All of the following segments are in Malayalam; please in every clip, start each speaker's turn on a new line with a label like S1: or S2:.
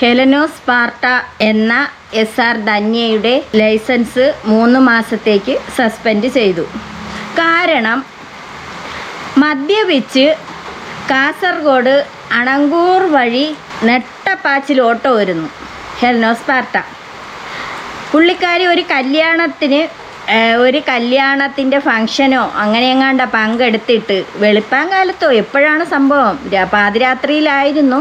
S1: ഹെലനോസ്പാർട്ട എന്ന SR ധന്യയുടെ ലൈസൻസ് 3 മാസത്തേക്ക് സസ്പെൻഡ് ചെയ്തു. കാരണം മദ്യപിച്ച് കാസർഗോഡ് അണങ്കൂർ വഴി നെട്ടപ്പാച്ചിൽ ഓട്ടോ വരുന്നു ഹെലനോസ്പാർട്ട. പുള്ളിക്കാരി ഒരു കല്യാണത്തിൻ്റെ ഫംഗ്ഷനോ അങ്ങനെയെങ്ങാണ്ട പങ്കെടുത്തിട്ട് വെളുപ്പാങ്കാലത്തോ എപ്പോഴാണ് സംഭവം, പാതിരാത്രിയിലായിരുന്നു.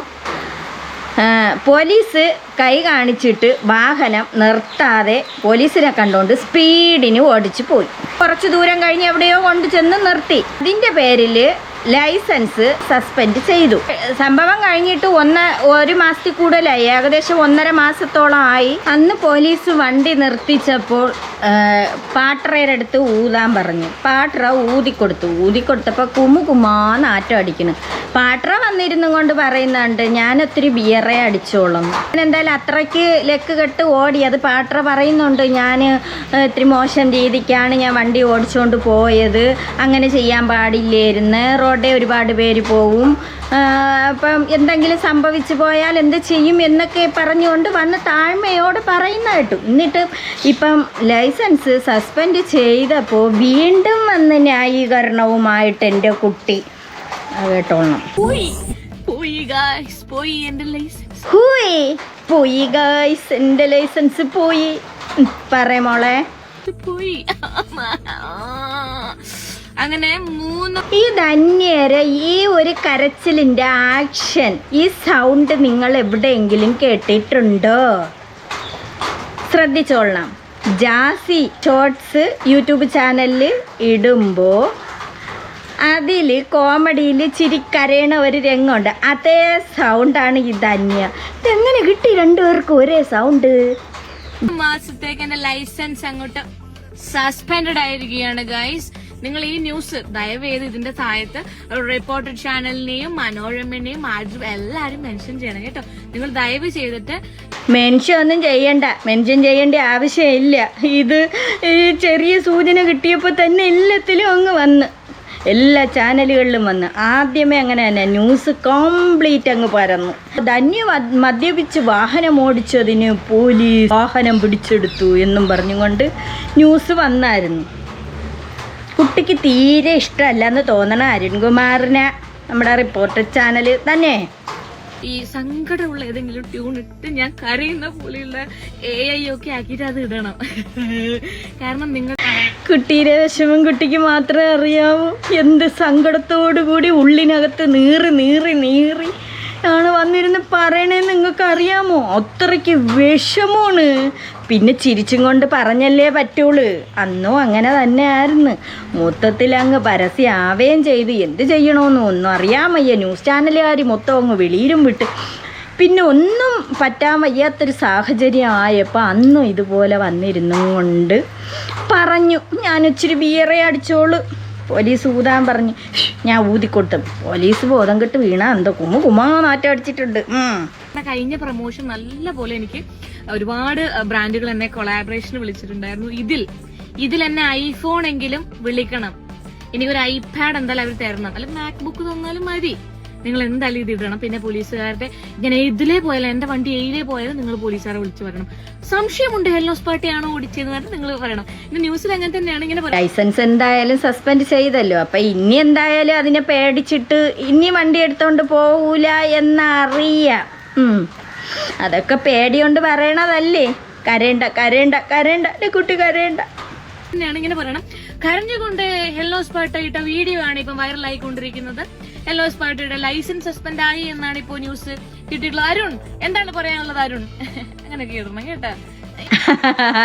S1: പോലീസ് കൈ കാണിച്ചിട്ട് വാഹനം നിർത്താതെ പോലീസിനെ കണ്ടുകൊണ്ട് സ്പീഡിന് ഓടിച്ചു പോയി. കുറച്ച് ദൂരം കഴിഞ്ഞ് എവിടെയോ കൊണ്ട് ചെന്ന് നിർത്തി. അതിൻ്റെ പേരിൽ ലൈസൻസ് സസ്പെൻഡ് ചെയ്തു. സംഭവം കഴിഞ്ഞിട്ട് 1 മാസത്തിൽ കൂടുതലായി, ഏകദേശം 1.5 മാസത്തോളം ആയി. അന്ന് പോലീസ് വണ്ടി നിർത്തിച്ചപ്പോൾ പാട്ടറയുടെ അടുത്ത് ഊതാൻ പറഞ്ഞു. പാട്ടറ ഊതിക്കൊടുത്തപ്പോൾ കുമ്മാന്ന് ആറ്റം അടിക്കുന്നു. പാട്ടറ വന്നിരുന്നും കൊണ്ട് പറയുന്നുണ്ട്, ഞാൻ ഒത്തിരി ബിയറേ അടിച്ചോളും. എന്തായാലും അത്രയ്ക്ക് ലെക്ക് കെട്ട് ഓടി. അത് പാട്ടറ പറയുന്നുണ്ട്, ഞാൻ ഇത്തിരി മോശം രീതിക്കാണ് ഞാൻ വണ്ടി ഓടിച്ചുകൊണ്ട് പോയത്, അങ്ങനെ ചെയ്യാൻ പാടില്ലായിരുന്നു, റോഡേ ഒരുപാട് പേര് പോവും, അപ്പം എന്തെങ്കിലും സംഭവിച്ചു പോയാൽ എന്ത് ചെയ്യും എന്നൊക്കെ പറഞ്ഞുകൊണ്ട് വന്ന് താഴ്മയോട് പറയുന്ന കേട്ടു. എന്നിട്ട് ഇപ്പം ലൈസൻസ് സസ്പെൻഡ് ചെയ്തപ്പോൾ വീണ്ടും വന്ന് ന്യായീകരണവുമായിട്ട് എൻ്റെ കുട്ടി കേട്ടോളണം. പോയി ഗായ്സ്, എൻ്റെ ലൈസൻസ് പോയി. പറയമോളെ പോയി. അങ്ങനെ ഈ ധന്യരെ ഈ ഒരു കരച്ചിലിൻ്റെ ആക്ഷൻ, ഈ സൗണ്ട് നിങ്ങൾ എവിടെയെങ്കിലും കേട്ടിട്ടുണ്ടോ? ശ്രദ്ധിച്ചോളണം. ജാസി ഷോർട്സ് യൂട്യൂബ് ചാനലിൽ ഇടുമ്പോൾ അതിൽ കോമഡിയിൽ ചിരിക്കരയണ ഒരു രംഗമുണ്ട്. അതേ സൗണ്ടാണ് ഈ ധന്യ. ഇതെങ്ങനെ കിട്ടി രണ്ടുപേർക്കും ഒരേ സൗണ്ട്?
S2: മാസത്തേക്ക് എന്റെ ലൈസൻസ് അങ്ങോട്ട് സസ്പെൻഡ് ആയിരിക്കുകയാണ് ഗൈസ്. നിങ്ങൾ ഈ ന്യൂസ് ദയവേത് ഇതിന്റെ താഴത്ത് റിപ്പോർട്ടർ ചാനലിനെയും മനോരമനെയും എല്ലാരും മെൻഷൻ ചെയ്യണം കേട്ടോ. നിങ്ങൾ ദയവ് ചെയ്തിട്ട്
S1: മെൻഷൻ ചെയ്യേണ്ട ആവശ്യമില്ല. ഇത് ചെറിയ സൂചന കിട്ടിയപ്പോൾ തന്നെ എല്ലാത്തിലും അങ്ങ് വന്ന്, എല്ലാ ചാനലുകളിലും വന്ന്. ആദ്യമേ അങ്ങനെ തന്നെ ന്യൂസ് കംപ്ലീറ്റ് അങ്ങ് പരന്നു. ധന്യ മദ്യപിച്ച് വാഹനം ഓടിച്ചതിന് പോലീസ് വാഹനം പിടിച്ചെടുത്തു എന്നും പറഞ്ഞുകൊണ്ട് ന്യൂസ് വന്നായിരുന്നു. കുട്ടിക്ക് തീരെ ഇഷ്ടമല്ലെന്ന് തോന്നണ അരുൺകുമാറിനെ നമ്മുടെ റിപ്പോർട്ടർ ചാനൽ തന്നെ
S2: ഈ സങ്കടമുള്ള ഏതെങ്കിലും ട്യൂൺ ഇട്ട് ഞാൻ കരയുന്ന പോലെയുള്ള AI ഒക്കെ ആക്കിയിട്ട് അത് ഇടണം. കാരണം നിങ്ങൾ
S1: കുട്ടിയുടെ വിഷമം കുട്ടിക്ക് മാത്രമേ അറിയാവൂ. എന്ത് സങ്കടത്തോടു കൂടി ഉള്ളിനകത്ത് നീറി ആണ് വന്നിരുന്ന് പറയണേന്ന് നിങ്ങൾക്ക് അറിയാമോ? അത്രയ്ക്ക് വിഷമമാണ്. പിന്നെ ചിരിച്ചും കൊണ്ട് പറഞ്ഞല്ലേ പറ്റുള്ളൂ. അന്നും അങ്ങനെ തന്നെ ആയിരുന്നു. മൊത്തത്തിൽ അങ്ങ് പരസ്യമാവുകയും ചെയ്തു. എന്ത് ചെയ്യണമെന്ന് ഒന്നും അറിയാൻ വയ്യ. ന്യൂസ് ചാനലുകാർ മൊത്തം അങ്ങ് വെളിയിലും വിട്ട്. പിന്നെ ഒന്നും പറ്റാൻ വയ്യാത്തൊരു സാഹചര്യം ആയപ്പോൾ അന്നും ഇതുപോലെ വന്നിരുന്നും കൊണ്ട് പറഞ്ഞു, ഞാൻ ഇച്ചിരി ബിയറേ അടിച്ചോളൂ. പോലീസ് ഊതാൻ പറഞ്ഞു. ഞാൻ ഊതിക്കൊട്ടും. പോലീസ് ബോധം കെട്ട് വീണാ എന്തോ കുമ്മാനാറ്റം അടിച്ചിട്ടുണ്ട്.
S2: കഴിഞ്ഞ പ്രൊമോഷൻ നല്ല പോലെ എനിക്ക് ഒരുപാട് ബ്രാൻഡുകൾ എന്നെ കൊളാബറേഷന് വിളിച്ചിട്ടുണ്ടായിരുന്നു. ഇതിൽ എന്നെ ഐഫോൺ എങ്കിലും വിളിക്കണം, എനിക്കൊരു ഐപാഡ് എന്തായാലും അവർ തരണം, അല്ലെങ്കിൽ മാക്ബുക്ക് തന്നാലും മതി, നിങ്ങൾ എന്തായാലും ഇത് ഇടണം. പിന്നെ പോലീസുകാരുടെ ഇങ്ങനെ ഇതിലേ പോയാലും എന്റെ വണ്ടി എയിലേ പോയാലും നിങ്ങൾ പോലീസുകാരെ വിളിച്ചു പറയണം. സംശയമുണ്ട് ഹെലനോസ്പാർട്ടയാണോ ഓടിച്ചതെന്ന് പറഞ്ഞാൽ നിങ്ങൾ പറയണം. ഇന്ന് ന്യൂസിൽ അങ്ങനെ തന്നെയാണ് ഇങ്ങനെ
S1: ലൈസൻസ് എന്തായാലും സസ്പെൻഡ് ചെയ്തല്ലോ. അപ്പൊ ഇനി എന്തായാലും അതിനെ പേടിച്ചിട്ട് ഇനി വണ്ടി എടുത്തോണ്ട് പോകൂല എന്നറിയാം. അതൊക്കെ പേടിയോണ്ട് പറയണതല്ലേ. കരയണ്ട കുട്ടി കരയണ്ട
S2: തന്നെയാണ് ഇങ്ങനെ പറയണം. കരഞ്ഞുകൊണ്ട് ഹെലനോസ്പാർട്ട ഇട്ട വീഡിയോ ആണ് ഇപ്പൊ വൈറലായിക്കൊണ്ടിരിക്കുന്നത്. ഹെലനോസ്പാർട്ടയുടെ ലൈസൻസ് സസ്പെൻഡ് ആയി എന്നാണ് ഇപ്പോ ന്യൂസ് കിട്ടിയിട്ടുള്ളത്. അരുൺ എന്താണ് പറയാനുള്ളത്? അരുൺ അങ്ങനെയൊക്കെ ഇടണം കേട്ടാ.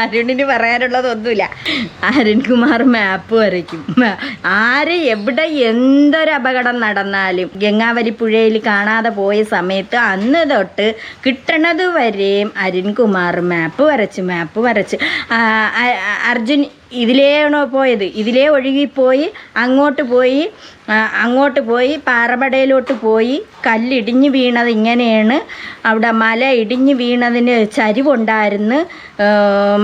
S1: അരുണിന് പറയാനുള്ളതൊന്നുമില്ല. അരുൺകുമാർ മാപ്പ് വരയ്ക്കും. ആര് എവിടെ എന്തൊരു അപകടം നടന്നാലും ഗംഗാവലി പുഴയിൽ കാണാതെ പോയ സമയത്ത് അന്ന് തൊട്ട് കിട്ടണത് വരെയും അരുൺകുമാർ മാപ്പ് വരച്ച് അർജുൻ ഇതിലേയാണോ പോയത്, ഇതിലേ ഒഴുകിപ്പോയി അങ്ങോട്ട് പോയി പാറമടയിലോട്ട് പോയി കല്ലിടിഞ്ഞ് വീണത് ഇങ്ങനെയാണ്, അവിടെ മല ഇടിഞ്ഞ് വീണതിന് ചരിവുണ്ടായിരുന്നു,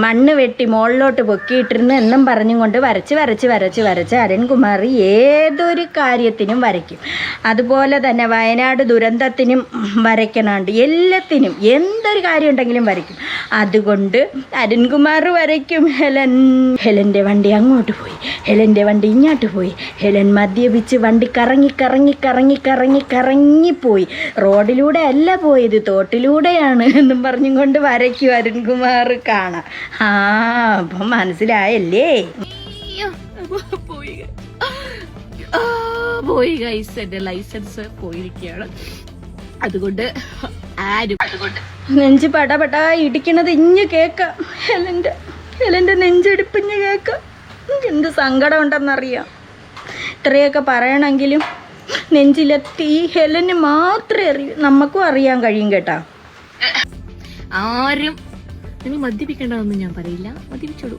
S1: മണ്ണ് വെട്ടി മുകളിലോട്ട് പൊക്കിയിട്ടിരുന്നു എന്നും പറഞ്ഞും കൊണ്ട് വരച്ച് അരുൺകുമാർ ഏതൊരു കാര്യത്തിനും വരയ്ക്കും. അതുപോലെ തന്നെ വയനാട് ദുരന്തത്തിനും വരയ്ക്കണുണ്ട്. എല്ലാത്തിനും എന്ത് എന്തൊരു കാര്യം ഉണ്ടെങ്കിലും വരയ്ക്കും. അതുകൊണ്ട് അരുൺകുമാർ വരയ്ക്കും ഹെലൻ്റെ വണ്ടി അങ്ങോട്ട് പോയി, ഹെലൻ്റെ വണ്ടി ഇങ്ങോട്ട് പോയി, ഹെലൻ മദ്യപിച്ച് വണ്ടി കറങ്ങിപ്പോയി, റോഡിലൂടെ അല്ല പോയത്, തോട്ടിലൂടെയാണ് എന്നും പറഞ്ഞും കൊണ്ട് വരയ്ക്കും അരുൺകുമാർ കാണാം. അപ്പം മനസ്സിലായല്ലേ?
S2: പോയി ഗൈസ്, എന്റെ ലൈസൻസ് പോയിരിക്കുകയാണ്. അതുകൊണ്ട്
S1: നെഞ്ച് പടപട ഇടിക്കണത് ഇഞ്ഞ് കേക്കാം. ഹെലൻ്റെ നെഞ്ചെടുപ്പിഞ്ഞ് കേക്കാം. എന്ത് സങ്കടം ഉണ്ടെന്നറിയാം. ഇത്രയൊക്കെ പറയണമെങ്കിലും നെഞ്ചിലെത്തി ഹെലന് മാത്രമേ അറിയൂ. നമുക്കും അറിയാൻ കഴിയും കേട്ടാ.
S2: ആരും നിങ്ങൾ മദ്യപിക്കേണ്ടതൊന്നും ഞാൻ പറയില്ല, മദ്യപിച്ചോളൂ.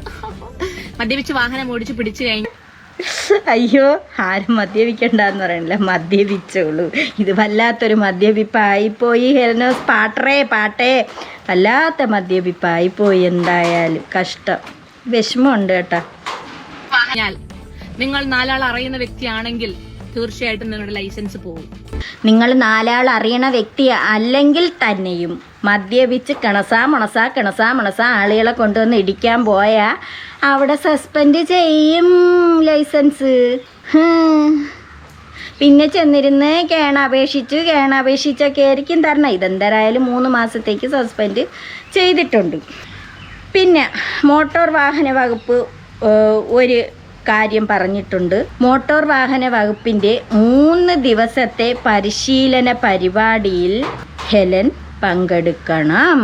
S2: മദ്യപിച്ച് വാഹനം ഓടിച്ച് പിടിച്ചു കഴിഞ്ഞു.
S1: അയ്യോ, ആരും മദ്യപിക്കണ്ടെന്ന് പറയണില്ല, മദ്യപിച്ചോളൂ. ഇത് വല്ലാത്തൊരു മദ്യപിപ്പായിപ്പോയി ഹെലനോസ്. പാട്ടേ വല്ലാത്ത മദ്യപിപ്പായിപ്പോയി. എന്തായാലും കഷ്ടം, വിഷമമുണ്ട് കേട്ടാ.
S2: നിങ്ങൾ 4 ആൾ അറിയുന്ന വ്യക്തിയാണെങ്കിൽ തീർച്ചയായിട്ടും നിങ്ങളുടെ ലൈസൻസ് പോകും.
S1: നിങ്ങൾ 4 ആൾ അറിയണ വ്യക്തി അല്ലെങ്കിൽ തന്നെയും മദ്യപിച്ച് കിണസാ മണസാ ആളുകളെ കൊണ്ടുവന്ന് ഇടിക്കാൻ പോയാൽ അവിടെ സസ്പെൻഡ് ചെയ്യും ലൈസൻസ്. പിന്നെ ചെന്നിരുന്ന് കേണപേക്ഷിച്ചൊക്കെ ആയിരിക്കും തരണം. ഇതെന്തരായാലും 3 മാസത്തേക്ക് സസ്പെൻഡ് ചെയ്തിട്ടുണ്ട്. പിന്നെ മോട്ടോർ വാഹന വകുപ്പ് ഒരു കാര്യം പറഞ്ഞിട്ടുണ്ട്. മോട്ടോർ വാഹന വകുപ്പിൻ്റെ 3 ദിവസത്തെ പരിശീലന പരിപാടിയിൽ ഹെലൻ പങ്കെടുക്കണം.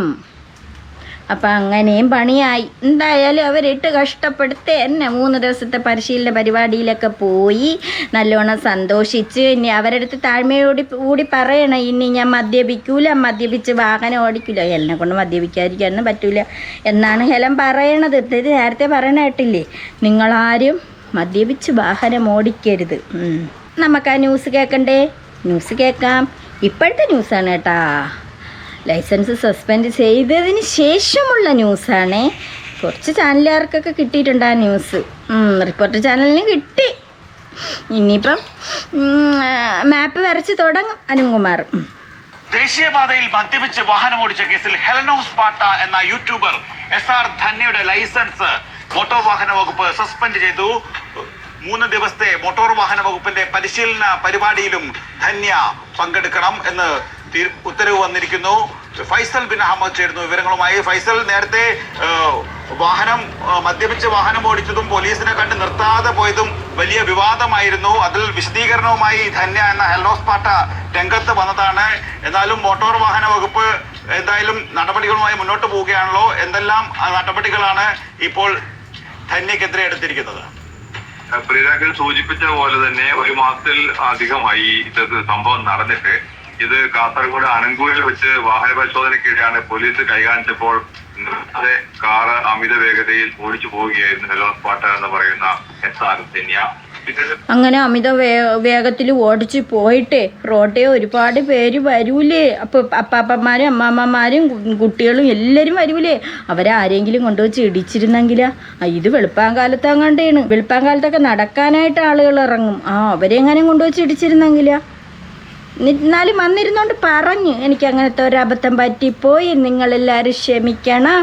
S1: അപ്പം അങ്ങനെയും പണിയായി. എന്തായാലും അവരിട്ട് കഷ്ടപ്പെടുത്തി എന്നെ 3 ദിവസത്തെ പരിശീലന പരിപാടിയിലൊക്കെ പോയി നല്ലോണം സന്തോഷിച്ച്. ഇനി അവരുടെ അടുത്ത് താഴ്മയോടി പറയണം, ഇനി ഞാൻ മദ്യപിച്ച് വാഹനം ഓടിക്കില്ല. ഹെലനെ കൊണ്ട് മദ്യപിക്കാതിരിക്കാനൊന്നും പറ്റൂല എന്നാണ് ഹെലൻ പറയണത്. ഇത് നേരത്തെ പറയണ കേട്ടില്ലേ, നിങ്ങളാരും മദ്യപിച്ച് വാഹനം ഓടിക്കരുത്. നമുക്ക് ആ ന്യൂസ് കേൾക്കണ്ടേ? ന്യൂസ് കേൾക്കാം. ഇപ്പോഴത്തെ ന്യൂസാണ് കേട്ടാ. ലൈസൻസ് സസ്പെൻഡ് ചെയ്തതിന് ശേഷമുള്ള ന്യൂസാണേ. കുറച്ച് ചാനലുകാർക്കൊക്കെ കിട്ടിയിട്ടുണ്ട് ആ ന്യൂസ്. റിപ്പോർട്ടർ ചാനലിന് കിട്ടി. ഇനിയിപ്പം മാപ്പ് വരച്ച് തുടങ്ങും അരുൺകുമാർ.
S3: ദേശീയപാതയിൽ മദ്യപിച്ച് വാഹനമോടിച്ച കേസിൽ ഹെലനോസ് പാട്ട എന്ന യൂട്യൂബർ SR ധന്യയുടെ ലൈസൻസ് മോട്ടോർ വാഹന വകുപ്പ് സസ്പെൻഡ് ചെയ്തു. 3 ദിവസത്തെ മോട്ടോർ വാഹന വകുപ്പിന്റെ പരിശീലന പരിപാടിയിലും ധന്യ പങ്കെടുക്കണം എന്ന് ഉത്തരവ് വന്നിരിക്കുന്നു. ഫൈസൽ ബിൻ അഹമ്മദ് ചേരുന്നു വിവരങ്ങളുമായി. ഫൈസൽ, നേരത്തെ മദ്യപിച്ച് വാഹനം ഓടിച്ചതും പോലീസിനെ കണ്ട് നിർത്താതെ പോയതും വലിയ വിവാദമായിരുന്നു. അതിൽ വിശദീകരണവുമായി ധന്യ എന്ന ഹെലനോസ് പാട്ട രംഗത്ത് വന്നതാണ്. എന്നാലും മോട്ടോർ വാഹന വകുപ്പ് എന്തായാലും നടപടികളുമായി മുന്നോട്ട് പോവുകയാണല്ലോ. എന്തെല്ലാം നടപടികളാണ് ഇപ്പോൾ ധന്യക്കെതിരെ എടുത്തിരിക്കുന്നത്?
S4: പ്രിയരാക്കൾ സൂചിപ്പിച്ച പോലെ തന്നെ 1 മാസത്തിൽ അധികമായി ഇത് സംഭവം നടന്നിട്ട്. ഇത് കാസർഗോഡ് അനങ്കൂരിൽ വെച്ച് വാഹന പരിശോധനയ്ക്കിടെയാണ് പോലീസ് കൈകാണിച്ചപ്പോൾ നിർത്താതെ കാറ് അമിത വേഗതയിൽ ഓടിച്ചു പോവുകയായിരുന്നു ഹെലനോസ് പാട്ട എന്ന് പറയുന്ന SR ധന്യ.
S1: അങ്ങനെ അമിത വേഗത്തിൽ ഓടിച്ച് പോയിട്ട് റോഡേ ഒരുപാട് പേര് വരൂലേ. അപ്പോൾ അപ്പാപ്പന്മാരും അമ്മാമ്മമാരും കുട്ടികളും എല്ലാവരും വരൂലേ. അവരാരെങ്കിലും കൊണ്ടുവച്ച് ഇടിച്ചിരുന്നെങ്കിലാ. ഇത് വെളുപ്പാങ്കാലത്ത് അങ്ങാണ്ടാണ്. വെളുപ്പാങ്കാലത്തൊക്കെ നടക്കാനായിട്ട് ആളുകൾ ഇറങ്ങും. അവരെങ്ങനെ കൊണ്ടുവച്ച് ഇടിച്ചിരുന്നെങ്കിലാ. എന്നാലും വന്നിരുന്നോണ്ട് പറഞ്ഞു, എനിക്ക് അങ്ങനത്തെ ഒരു അബദ്ധം പറ്റിപ്പോയി, നിങ്ങളെല്ലാവരും ക്ഷമിക്കണം,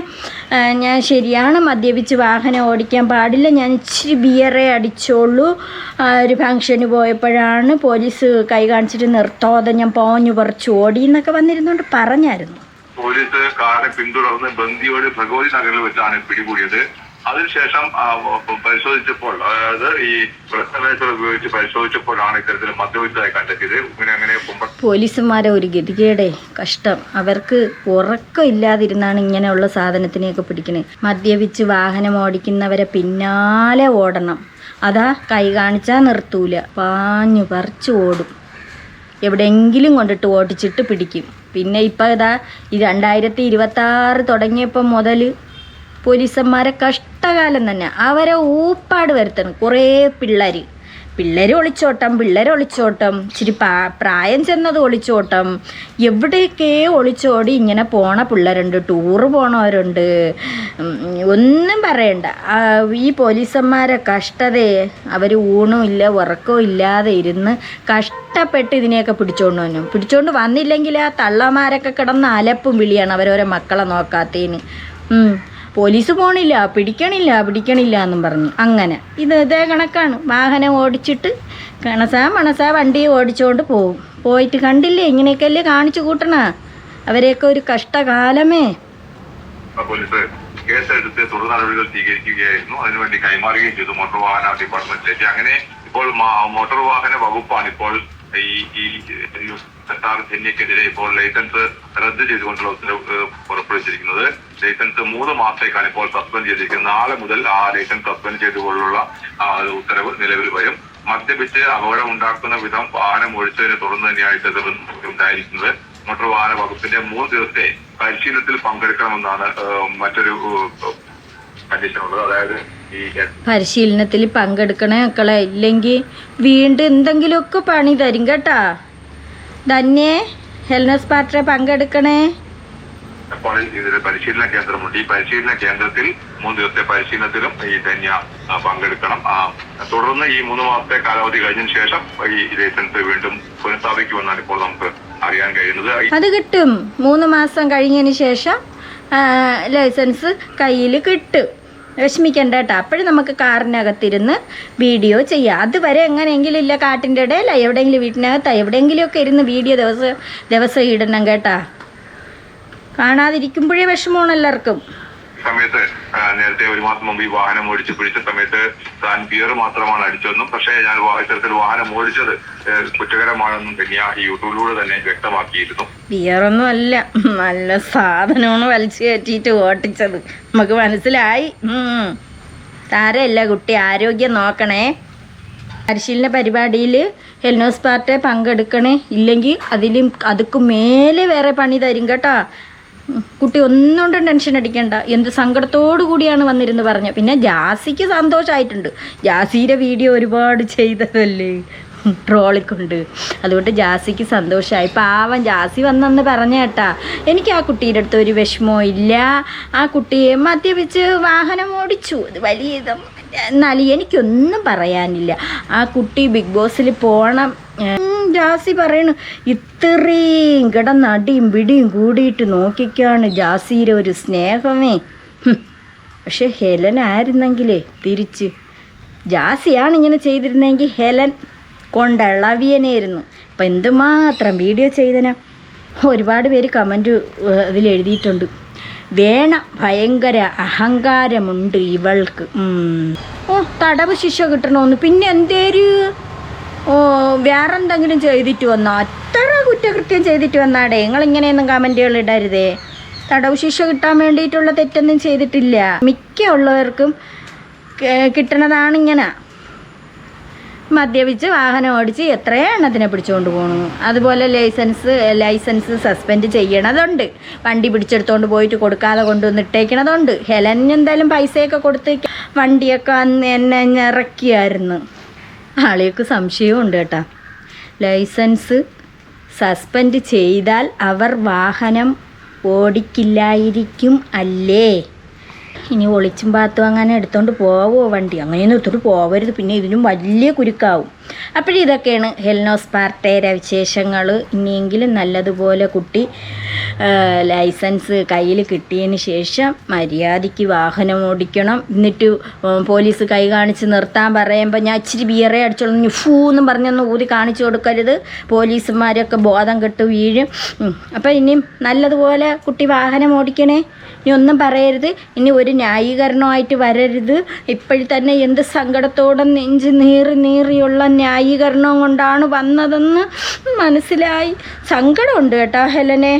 S1: ഞാൻ ശരിയാണ് മദ്യപിച്ച് വാഹനം ഓടിക്കാൻ പാടില്ല, ഞാൻ ഇച്ചിരി ബിയറേ അടിച്ചോളൂ, ഒരു ഫംഗ്ഷന് പോയപ്പോഴാണ് പോലീസ് കൈ കാണിച്ചിട്ട് നിർത്താതെ ഞാൻ പോഞ്ഞു പറിച്ച് ഓടി എന്നൊക്കെ വന്നിരുന്നോണ്ട് പറഞ്ഞായിരുന്നു.
S4: പോലീസ് കാറിനെ പിന്തുടർന്ന് ബന്ദിയോട് ഭഗവതി നഗറിൽ വെച്ചാണ് പിടികൂടിയത്. അതിനുശേഷം പരിശോധിച്ചപ്പോൾ, അതായത് ഈ ബ്ലഡ് ഉപയോഗിച്ച് പരിശോധിച്ചപ്പോഴാണ് ഇത്തരത്തിൽ മദ്യപിച്ചതായി കണ്ടെത്തിയത്. അങ്ങനെ
S1: പോലീസുമാരെ ഒരു ഗതികേടെ കഷ്ടം. അവർക്ക് ഉറക്കം ഇല്ലാതിരുന്നാണ് ഇങ്ങനെയുള്ള സാധനത്തിനെയൊക്കെ പിടിക്കണേ. മദ്യപിച്ച് വാഹനം ഓടിക്കുന്നവരെ പിന്നാലെ ഓടണം. അതാ കൈ കാണിച്ചാൽ നിർത്തൂല, പാഞ്ഞു പറിച്ച് ഓടും. എവിടെയെങ്കിലും കൊണ്ടിട്ട് ഓടിച്ചിട്ട് പിടിക്കും. പിന്നെ ഇപ്പം ഇതാ ഈ 2026 തുടങ്ങിയപ്പോൾ മുതൽ പോലീസന്മാരെ കഷ്ടകാലം തന്നെ. അവരെ ഊപ്പാട് വരുത്തണം. കുറേ പിള്ളേർ പിള്ളേർ ഒളിച്ചോട്ടം ഇച്ചിരി പ്രായം ചെന്നത് ഒളിച്ചോട്ടം, എവിടെയൊക്കെ ഒളിച്ചോടി ഇങ്ങനെ പോണ പിള്ളേരുണ്ട്, ടൂറ് പോണവരുണ്ട്. ഒന്നും പറയണ്ട. ഈ പോലീസന്മാരെ കഷ്ടതയെ അവർ ഊണും ഇല്ല ഉറക്കവും ഇല്ലാതെ ഇരുന്ന് കഷ്ടപ്പെട്ട് ഇതിനെയൊക്കെ പിടിച്ചോണ്ട് വന്നില്ലെങ്കിൽ ആ തള്ളമാരൊക്കെ കിടന്ന് അലപ്പും വിളിയാണ് അവരോരോ മക്കളെ നോക്കാത്തതിന്. പോലീസ് പോണില്ല, പിടിക്കണില്ല എന്നും പറഞ്ഞു. അങ്ങനെ ഇതേ കണക്കാണ്. വാഹനം ഓടിച്ചിട്ട് മണസാ വണ്ടി ഓടിച്ചുകൊണ്ട് പോയിട്ട് കണ്ടില്ലേ, ഇങ്ങനെയൊക്കെയല്ലേ കാണിച്ചു കൂട്ടണ അവരെയൊക്കെ ഒരു കഷ്ടകാലമേ.
S4: പോലീസ് കേസെടുത്ത് തുടർ നടപടികൾ സ്വീകരിക്കുകയായിരുന്നു. അതിനുവേണ്ടി കൈമാറുകയും ചെയ്തു മോട്ടോർ വാഹന ഡിപ്പാർട്ട്മെന്റിലേക്ക്. അങ്ങനെ ഇപ്പോൾ മോട്ടോർ വാഹന വകുപ്പാണ് ഇപ്പോൾ ഈ എസ്ആർ ധന്യക്കെതിരെ ഇപ്പോൾ ലൈസൻസ് റദ്ദ് ചെയ്തുകൊണ്ടുള്ള ഉത്തരവ് പുറപ്പെടുവിച്ചിരിക്കുന്നത്. ലൈസൻസ് 3 മാസത്തേക്കാണ് ഇപ്പോൾ സസ്പെൻഡ് ചെയ്തിരിക്കുന്നത്. നാളെ മുതൽ ആ ലൈസൻസ് സസ്പെൻഡ് ചെയ്തുകൊണ്ടുള്ള ഉത്തരവ് നിലവിൽ വരും. മദ്യപിച്ച് അപകടം ഉണ്ടാക്കുന്ന വിധം വാഹനം ഒഴിച്ചതിനെ തുടർന്ന് തന്നെയാണ് ഇത് ഉണ്ടായിരിക്കുന്നത്. മോട്ടോർ വാഹന വകുപ്പിന്റെ 3 ദിവസത്തെ പരിശീലനത്തിൽ പങ്കെടുക്കണമെന്നാണ് മറ്റൊരു കണ്ടീഷനുള്ളത്. അതായത്
S1: പരിശീലനത്തിൽ പങ്കെടുക്കണേ മക്കളെ, ഇല്ലെങ്കിൽ വീണ്ടും എന്തെങ്കിലുമൊക്കെ പണി തരും കേട്ടാ. തന്നെ ഹെൽനസ് പാർട്ടിയെ പങ്കെടുക്കണേ.
S4: അപ്പോൾ ഇതിൽ പരിശീലന കേന്ദ്രമുണ്ട്. ഈ പരിശീലന കേന്ദ്രത്തിൽ 3 ദിവസത്തെ പരിശീലനത്തിലും ഈ ധന്യ പങ്കെടുക്കണം. തുടർന്ന് ഈ 3 മാസത്തെ കാലാവധി കഴിഞ്ഞതിന് ശേഷം ഈ ലൈസൻസ് വീണ്ടും പുനഃസ്ഥാപിക്കുമെന്നാണ് ഇപ്പോൾ നമുക്ക് അറിയാൻ കഴിയുന്നത്.
S1: അത് കിട്ടും. 3 മാസം കഴിഞ്ഞതിന് ശേഷം ലൈസൻസ് കയ്യിൽ കിട്ടും. വിഷമിക്കണ്ട കേട്ടോ. അപ്പോഴും നമുക്ക് കാറിനകത്തിരുന്ന് വീഡിയോ ചെയ്യാം. അതുവരെ എങ്ങനെയെങ്കിലും ഇല്ല, കാട്ടിൻ്റെ ഇടയിൽ എവിടെയെങ്കിലും വീട്ടിനകത്ത് എവിടെയെങ്കിലുമൊക്കെ ഇരുന്ന് വീഡിയോ ദിവസം ഇടണം കേട്ടാ. കാണാതിരിക്കുമ്പോഴേ വിഷമമാണ് എല്ലാവർക്കും.
S4: സമയത്ത് നേരത്തെ 1 മാസം മുമ്പ് ഈ വാഹനം ഓടിച്ച് പിടിച്ച സമയത്ത് താൻ ബിയർ മാത്രമാണ് അടിച്ചതെന്നും പക്ഷേ ഞാൻ ഇത്തരത്തിൽ വാഹനം ഓടിച്ചത് കുറ്റകരമാണെന്നും തന്നെയാ ഈ യൂട്യൂബിലൂടെ തന്നെ വ്യക്തമാക്കിയിരുന്നു.
S1: ബിയറൊന്നും അല്ല, നല്ല സാധനമാണ് വലിച്ചു കയറ്റിയിട്ട് ഓട്ടിച്ചത്. നമുക്ക് മനസ്സിലായി. താരമല്ല കുട്ടി, ആരോഗ്യം നോക്കണേ. പരിശീലന പരിപാടിയിൽ ഹെൽനോസ് പാർട്ടിയെ പങ്കെടുക്കണേ. ഇല്ലെങ്കിൽ അതുക്ക് മേലെ വേറെ പണി തരും കേട്ടോ. കുട്ടി ഒന്നുകൊണ്ടും ടെൻഷൻ അടിക്കണ്ട. എന്ത് സങ്കടത്തോടു കൂടിയാണ് വന്നിരുന്ന് പറഞ്ഞത്. പിന്നെ ജാസിക്ക് സന്തോഷമായിട്ടുണ്ട്. ജാസിയുടെ വീഡിയോ ഒരുപാട് ചെയ്തതല്ലേ ട്രോളിക്കൊണ്ട്. അതുകൊണ്ട് ജാസിക്ക് സന്തോഷമായി. പാവം ജാസി വന്നെന്ന് പറഞ്ഞ കേട്ടാ. എനിക്ക് ആ കുട്ടിയുടെ അടുത്ത് ഒരു വിഷമവും ഇല്ല. ആ കുട്ടിയെ മദ്യപിച്ച് വാഹനം ഓടിച്ചു, അത് വലിയ എന്നാലും എനിക്കൊന്നും പറയാനില്ല. ആ കുട്ടി ബിഗ് ബോസിൽ പോകണം. ജാസി പറയണു ഇത്രയും കിടന്നടിയും പിടിയും കൂടിയിട്ട് നോക്കിക്കാണ് ജാസിയുടെ ഒരു സ്നേഹമേ. പക്ഷെ ഹെലൻ ആയിരുന്നെങ്കിലേ തിരിച്ച് ജാസിയാണ് ഇങ്ങനെ ചെയ്തിരുന്നെങ്കിൽ ഹെലൻ കൊണ്ടളവിയനായിരുന്നു. അപ്പം എന്തുമാത്രം വീഡിയോ ചെയ്തന. ഒരുപാട് പേര് കമൻറ്റ് അതിൽ എഴുതിയിട്ടുണ്ട്. ഭയങ്കര അഹങ്കാരമുണ്ട് ഇവൾക്ക്. തടവ് ശിക്ഷ കിട്ടണമെന്ന്. പിന്നെ എന്തേര് വേറെന്തെങ്കിലും ചെയ്തിട്ട് വന്നോ? അത്ര കുറ്റകൃത്യം ചെയ്തിട്ട് വന്നാടേ. നിങ്ങളിങ്ങനെയൊന്നും കമൻറ്റുകൾ ഇടരുതേ. തടവ് ശിക്ഷ കിട്ടാൻ വേണ്ടിയിട്ടുള്ള തെറ്റൊന്നും ചെയ്തിട്ടില്ല. മിക്ക ഉള്ളവർക്കും കിട്ടണതാണിങ്ങനെ. മദ്യപിച്ച് വാഹനം ഓടിച്ച് എത്രയോ എണ്ണത്തിനെ പിടിച്ചുകൊണ്ട് പോകണു. അതുപോലെ ലൈസൻസ് സസ്പെൻഡ് ചെയ്യണതുണ്ട്. വണ്ടി പിടിച്ചെടുത്തോണ്ട് പോയിട്ട് കൊടുക്കാതെ കൊണ്ടുവന്നിട്ടേക്കണതുണ്ട്. ഹെലൻ എന്തായാലും പൈസയൊക്കെ കൊടുത്ത് വണ്ടിയൊക്കെ അന്ന് എന്നെ ഇറക്കിയായിരുന്നു. ആളെയൊക്കെ സംശയവും ഉണ്ട് കേട്ടോ. ലൈസൻസ് സസ്പെൻഡ് ചെയ്താൽ അവർ വാഹനം ഓടിക്കില്ലായിരിക്കും അല്ലേ? ഇനി ഒളിച്ചും പാത്തും അങ്ങനെ എടുത്തോണ്ട് പോവോ വണ്ടി? അങ്ങനെയൊന്നും എടുത്തോണ്ട് പോവരുത്. പിന്നെ ഇതിനും വലിയ കുരുക്കാവും. അപ്പോഴിതൊക്കെയാണ് ഹെൽനോസ് പാർട്ടിയുടെ വിശേഷങ്ങൾ. ഇനിയെങ്കിലും നല്ലതുപോലെ കുട്ടി ലൈസൻസ് കയ്യിൽ കിട്ടിയതിന് ശേഷം മര്യാദയ്ക്ക് വാഹനം ഓടിക്കണം. എന്നിട്ട് പോലീസ് കൈ കാണിച്ച് നിർത്താൻ പറയുമ്പോൾ ഞാൻ ഇച്ചിരി ബിയറേ അടിച്ചോളൂ ഫൂന്നും പറഞ്ഞൊന്ന് ഊതി കാണിച്ചു കൊടുക്കരുത്. പോലീസുമാരൊക്കെ ബോധം കെട്ട് വീഴും. അപ്പം ഇനിയും നല്ലതുപോലെ കുട്ടി വാഹനം ഓടിക്കണേ. ഇനി ഒന്നും പറയരുത്. ഇനി ഒരു ന്യായീകരണമായിട്ട് വരരുത്. ഇപ്പോഴും തന്നെ എന്ത് സങ്കടത്തോടെ നെഞ്ച് നീറിയുള്ള ന്യായീകരണം കൊണ്ടാണ് വന്നതെന്ന് മനസ്സിലായി. സങ്കടമുണ്ട് കേട്ടോ ഹെലനെ.